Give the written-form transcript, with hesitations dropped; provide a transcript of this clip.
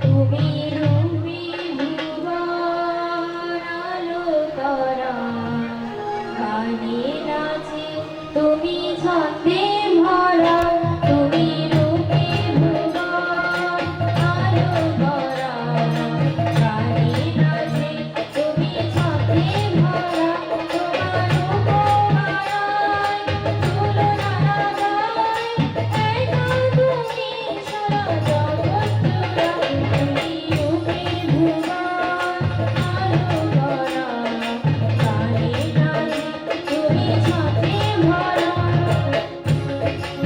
তুমি রূপী ভুবন আলো করা গানে নাচে তুমি ছন্দে ভরা তুমি রূপী ভুবন আলো করা গানে নাচে তুমি ছন্দে ভরা তোমার উপমায় তুলনা যায় একা তুমি সারা জগৎ জোড়া তুমি রূপী ভুবন আলো করা গানে নাচে তুমি ছন্দে ভরা তুমি